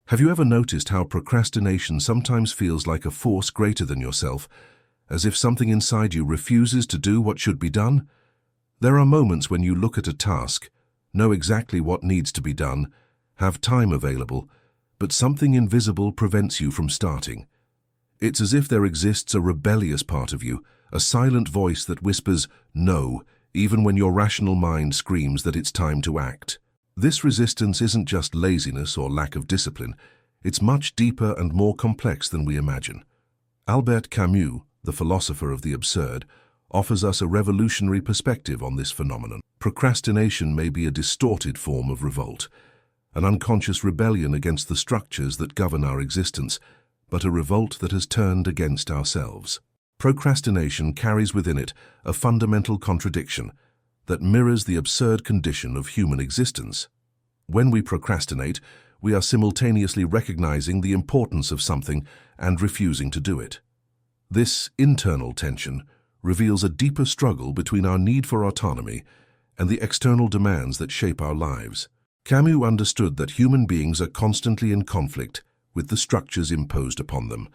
Have you ever noticed how procrastination sometimes feels like a force greater than yourself, as if something inside you refuses to do what should be done? There are moments when you look at a task, know exactly what needs to be done, have time available, but something invisible prevents you from starting. It's as if there exists a rebellious part of you, a silent voice that whispers no, even when your rational mind screams that it's time to act. This resistance isn't just laziness or lack of discipline, it's much deeper and more complex than we imagine. Albert Camus, the philosopher of the absurd, offers us a revolutionary perspective on this phenomenon. Procrastination may be a distorted form of revolt, an unconscious rebellion against the structures that govern our existence, but a revolt that has turned against ourselves. Procrastination carries within it a fundamental contradiction that mirrors the absurd condition of human existence. When we procrastinate, we are simultaneously recognizing the importance of something and refusing to do it. This internal tension reveals a deeper struggle between our need for autonomy and the external demands that shape our lives. Camus understood that human beings are constantly in conflict with the structures imposed upon them,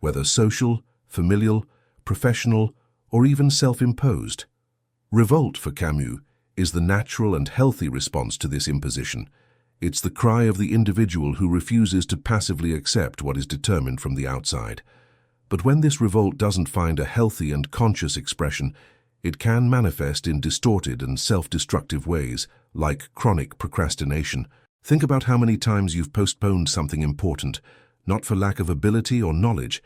whether social, familial, professional, or even self-imposed. Revolt, for Camus, is the natural and healthy response to this imposition. It's the cry of the individual who refuses to passively accept what is determined from the outside. But when this revolt doesn't find a healthy and conscious expression, it can manifest in distorted and self-destructive ways, like chronic procrastination. Think about how many times you've postponed something important, not for lack of ability or knowledge,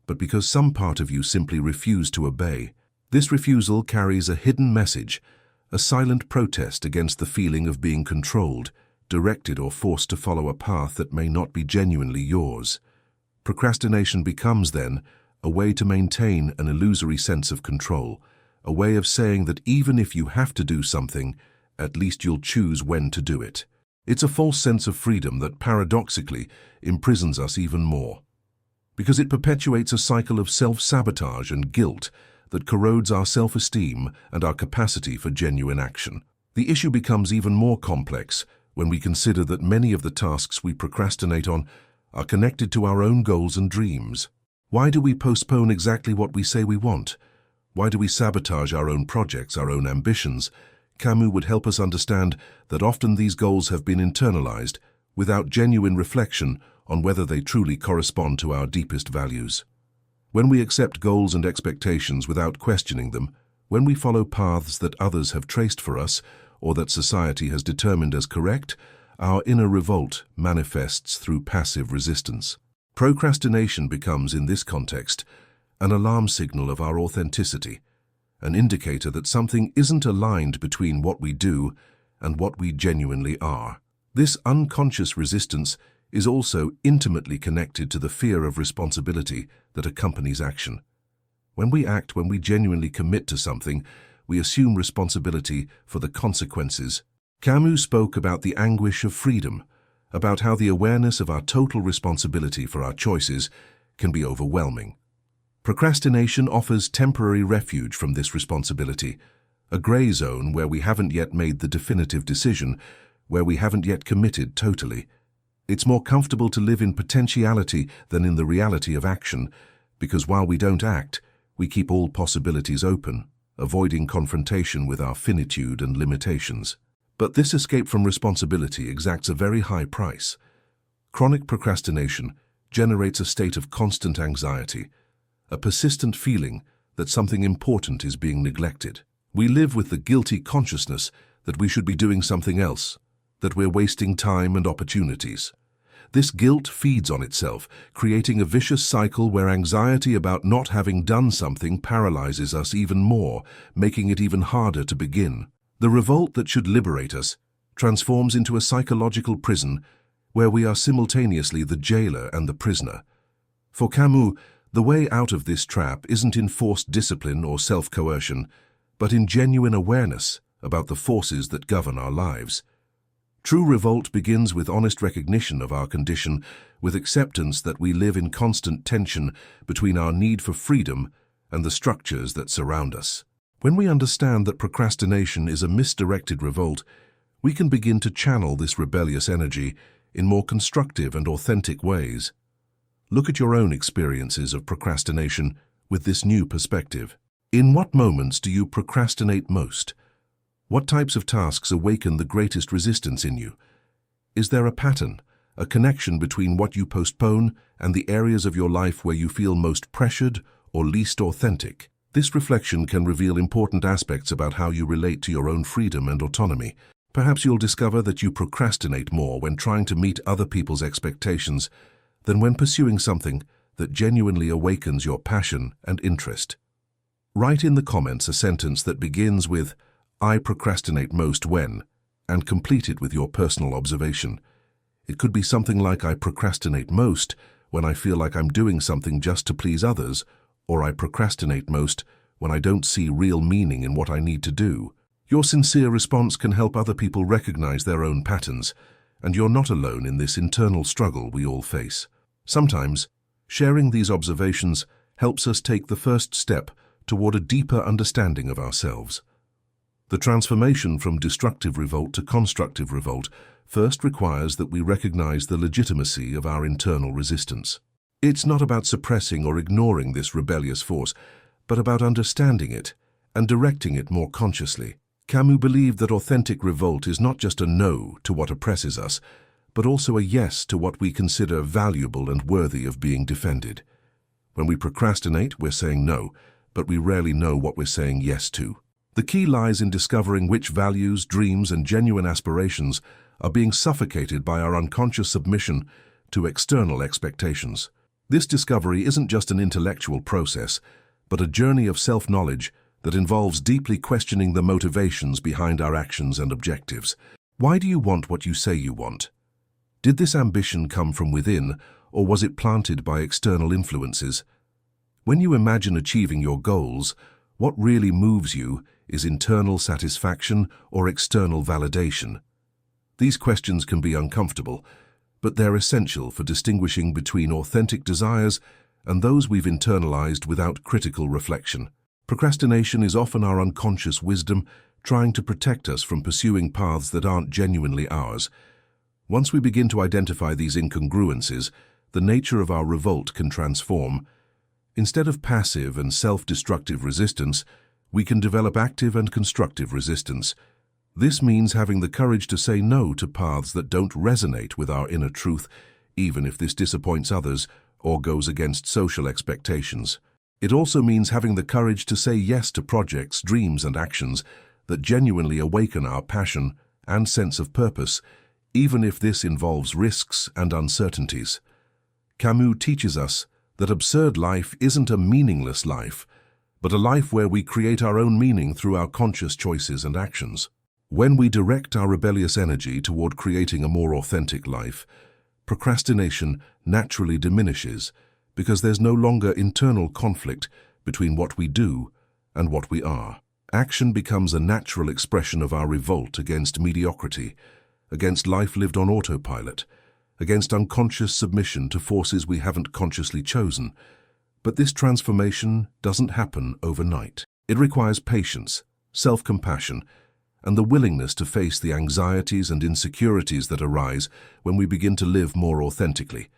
but because some part of you simply refused to obey. This refusal carries a hidden message, a silent protest against the feeling of being controlled, directed or forced to follow a path that may not be genuinely yours. Procrastination becomes, then, a way to maintain an illusory sense of control, a way of saying that even if you have to do something, at least you'll choose when to do it. It's a false sense of freedom that paradoxically imprisons us even more, because it perpetuates a cycle of self-sabotage and guilt that corrodes our self-esteem and our capacity for genuine action. The issue becomes even more complex when we consider that many of the tasks we procrastinate on are connected to our own goals and dreams. Why do we postpone exactly what we say we want? Why do we sabotage our own projects, our own ambitions? Camus would help us understand that often these goals have been internalized without genuine reflection on whether they truly correspond to our deepest values. When we accept goals and expectations without questioning them, when we follow paths that others have traced for us or that society has determined as correct, our inner revolt manifests through passive resistance. Procrastination becomes, in this context, an alarm signal of our authenticity, an indicator that something isn't aligned between what we do and what we genuinely are. This unconscious resistance is also intimately connected to the fear of responsibility that accompanies action. When we act, when we genuinely commit to something, we assume responsibility for the consequences. Camus spoke about the anguish of freedom, about how the awareness of our total responsibility for our choices can be overwhelming. Procrastination offers temporary refuge from this responsibility, a gray zone where we haven't yet made the definitive decision, where we haven't yet committed totally. It's more comfortable to live in potentiality than in the reality of action, because while we don't act, we keep all possibilities open, avoiding confrontation with our finitude and limitations. But this escape from responsibility exacts a very high price. Chronic procrastination generates a state of constant anxiety, a persistent feeling that something important is being neglected. We live with the guilty consciousness that we should be doing something else, that we're wasting time and opportunities. This guilt feeds on itself, creating a vicious cycle where anxiety about not having done something paralyzes us even more, making it even harder to begin. The revolt that should liberate us transforms into a psychological prison where we are simultaneously the jailer and the prisoner. For Camus, the way out of this trap isn't in forced discipline or self-coercion, but in genuine awareness about the forces that govern our lives. True revolt begins with honest recognition of our condition, with acceptance that we live in constant tension between our need for freedom and the structures that surround us. When we understand that procrastination is a misdirected revolt, we can begin to channel this rebellious energy in more constructive and authentic ways. Look at your own experiences of procrastination with this new perspective. In what moments do you procrastinate most? What types of tasks awaken the greatest resistance in you? Is there a pattern, a connection between what you postpone and the areas of your life where you feel most pressured or least authentic? This reflection can reveal important aspects about how you relate to your own freedom and autonomy. Perhaps you'll discover that you procrastinate more when trying to meet other people's expectations than when pursuing something that genuinely awakens your passion and interest. Write in the comments a sentence that begins with, "I procrastinate most when," and complete it with your personal observation. It could be something like, "I procrastinate most when I feel like I'm doing something just to please others," or "I procrastinate most when I don't see real meaning in what I need to do." Your sincere response can help other people recognize their own patterns, and you're not alone in this internal struggle we all face. Sometimes, sharing these observations helps us take the first step toward a deeper understanding of ourselves. The transformation from destructive revolt to constructive revolt first requires that we recognize the legitimacy of our internal resistance. It's not about suppressing or ignoring this rebellious force, but about understanding it and directing it more consciously. Camus believed that authentic revolt is not just a no to what oppresses us, but also a yes to what we consider valuable and worthy of being defended. When we procrastinate, we're saying no, but we rarely know what we're saying yes to. The key lies in discovering which values, dreams, and genuine aspirations are being suffocated by our unconscious submission to external expectations. This discovery isn't just an intellectual process, but a journey of self-knowledge that involves deeply questioning the motivations behind our actions and objectives. Why do you want what you say you want? Did this ambition come from within, or was it planted by external influences? When you imagine achieving your goals, what really moves you is internal satisfaction or external validation. These questions can be uncomfortable, but they're essential for distinguishing between authentic desires and those we've internalized without critical reflection. Procrastination is often our unconscious wisdom trying to protect us from pursuing paths that aren't genuinely ours. Once we begin to identify these incongruences, the nature of our revolt can transform. Instead of passive and self-destructive resistance, we can develop active and constructive resistance. This means having the courage to say no to paths that don't resonate with our inner truth, even if this disappoints others or goes against social expectations. It also means having the courage to say yes to projects, dreams, and actions that genuinely awaken our passion and sense of purpose, even if this involves risks and uncertainties. Camus teaches us that absurd life isn't a meaningless life, but a life where we create our own meaning through our conscious choices and actions. When we direct our rebellious energy toward creating a more authentic life, procrastination naturally diminishes because there's no longer internal conflict between what we do and what we are. Action becomes a natural expression of our revolt against mediocrity, against life lived on autopilot, against unconscious submission to forces we haven't consciously chosen. But this transformation doesn't happen overnight. It requires patience, self-compassion, and the willingness to face the anxieties and insecurities that arise when we begin to live more authentically.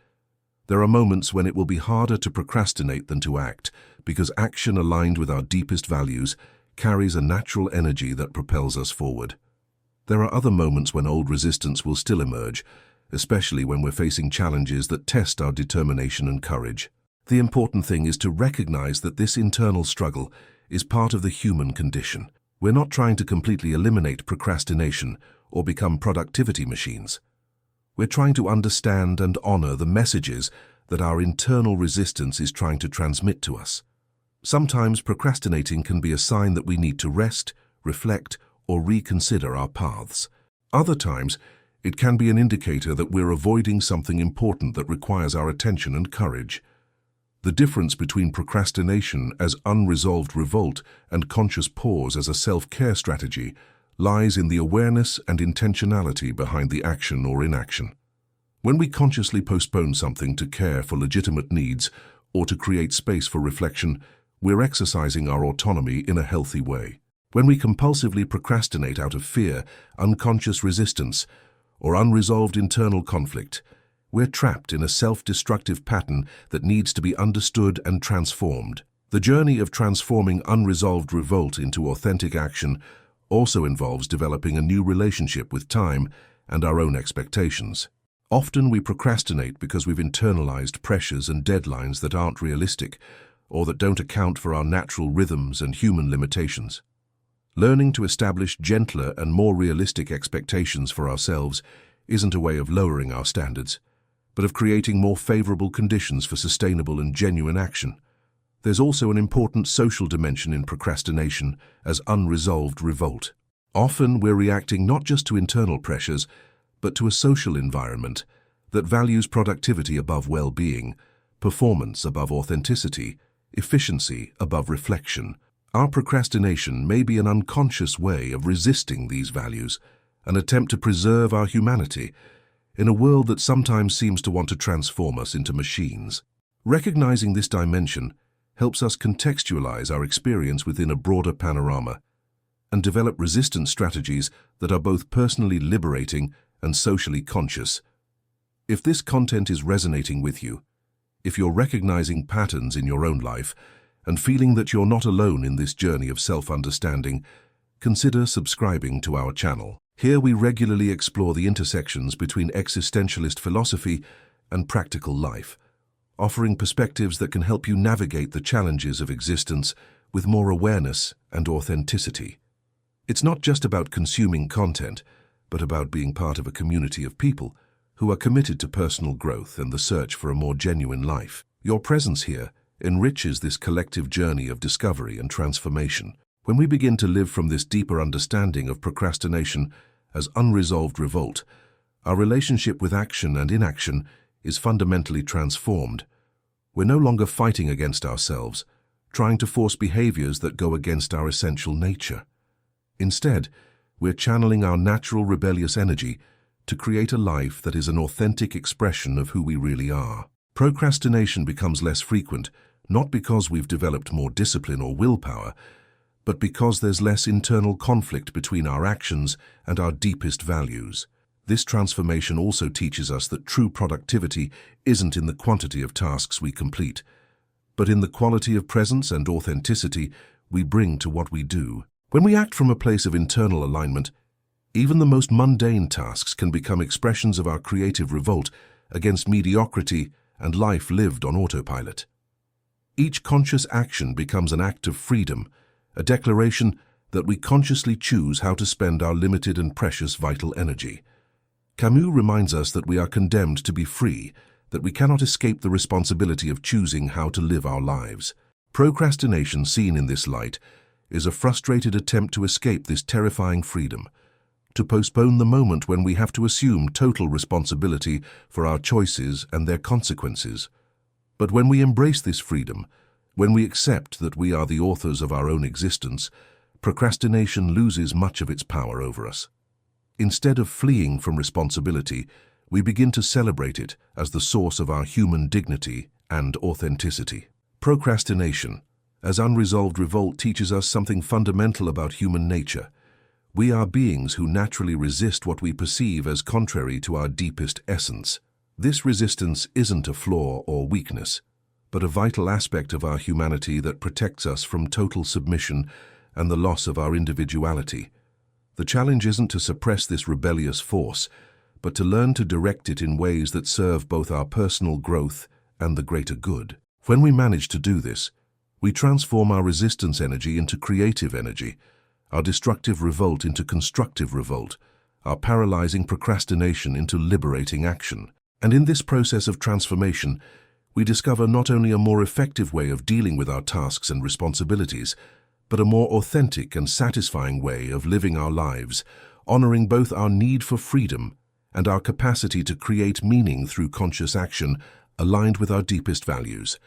There are moments when it will be harder to procrastinate than to act, because action aligned with our deepest values carries a natural energy that propels us forward. There are other moments when old resistance will still emerge, especially when we're facing challenges that test our determination and courage. The important thing is to recognize that this internal struggle is part of the human condition. We're not trying to completely eliminate procrastination or become productivity machines. We're trying to understand and honor the messages that our internal resistance is trying to transmit to us. Sometimes procrastinating can be a sign that we need to rest, reflect, or reconsider our paths. Other times, it can be an indicator that we're avoiding something important that requires our attention and courage. The difference between procrastination as unresolved revolt and conscious pause as a self-care strategy lies in the awareness and intentionality behind the action or inaction. When we consciously postpone something to care for legitimate needs or to create space for reflection, we're exercising our autonomy in a healthy way. When we compulsively procrastinate out of fear, unconscious resistance, or unresolved internal conflict, we're trapped in a self-destructive pattern that needs to be understood and transformed. The journey of transforming unresolved revolt into authentic action also involves developing a new relationship with time and our own expectations. Often we procrastinate because we've internalized pressures and deadlines that aren't realistic or that don't account for our natural rhythms and human limitations. Learning to establish gentler and more realistic expectations for ourselves isn't a way of lowering our standards, but of creating more favorable conditions for sustainable and genuine action. There's also an important social dimension in procrastination as unresolved revolt. Often we're reacting not just to internal pressures, but to a social environment that values productivity above well-being, performance above authenticity, efficiency above reflection. Our procrastination may be an unconscious way of resisting these values, an attempt to preserve our humanity in a world that sometimes seems to want to transform us into machines. Recognizing this dimension helps us contextualize our experience within a broader panorama and develop resistance strategies that are both personally liberating and socially conscious. If this content is resonating with you, if you're recognizing patterns in your own life and feeling that you're not alone in this journey of self-understanding, consider subscribing to our channel. Here we regularly explore the intersections between existentialist philosophy and practical life, offering perspectives that can help you navigate the challenges of existence with more awareness and authenticity. It's not just about consuming content, but about being part of a community of people who are committed to personal growth and the search for a more genuine life. Your presence here enriches this collective journey of discovery and transformation. When we begin to live from this deeper understanding of procrastination as unresolved revolt, our relationship with action and inaction is fundamentally transformed. We're no longer fighting against ourselves, trying to force behaviors that go against our essential nature. Instead, we're channeling our natural rebellious energy to create a life that is an authentic expression of who we really are. Procrastination becomes less frequent, not because we've developed more discipline or willpower, but because there's less internal conflict between our actions and our deepest values. This transformation also teaches us that true productivity isn't in the quantity of tasks we complete, but in the quality of presence and authenticity we bring to what we do. When we act from a place of internal alignment, even the most mundane tasks can become expressions of our creative revolt against mediocrity and life lived on autopilot. Each conscious action becomes an act of freedom, a declaration that we consciously choose how to spend our limited and precious vital energy. Camus reminds us that we are condemned to be free, that we cannot escape the responsibility of choosing how to live our lives. Procrastination, seen in this light, is a frustrated attempt to escape this terrifying freedom, to postpone the moment when we have to assume total responsibility for our choices and their consequences. But when we embrace this freedom, when we accept that we are the authors of our own existence, procrastination loses much of its power over us. Instead of fleeing from responsibility, we begin to celebrate it as the source of our human dignity and authenticity. Procrastination, as unresolved revolt, teaches us something fundamental about human nature. We are beings who naturally resist what we perceive as contrary to our deepest essence. This resistance isn't a flaw or weakness, but a vital aspect of our humanity that protects us from total submission and the loss of our individuality. The challenge isn't to suppress this rebellious force, but to learn to direct it in ways that serve both our personal growth and the greater good. When we manage to do this, we transform our resistance energy into creative energy, our destructive revolt into constructive revolt, our paralyzing procrastination into liberating action. And in this process of transformation, we discover not only a more effective way of dealing with our tasks and responsibilities, but a more authentic and satisfying way of living our lives, honoring both our need for freedom and our capacity to create meaning through conscious action aligned with our deepest values.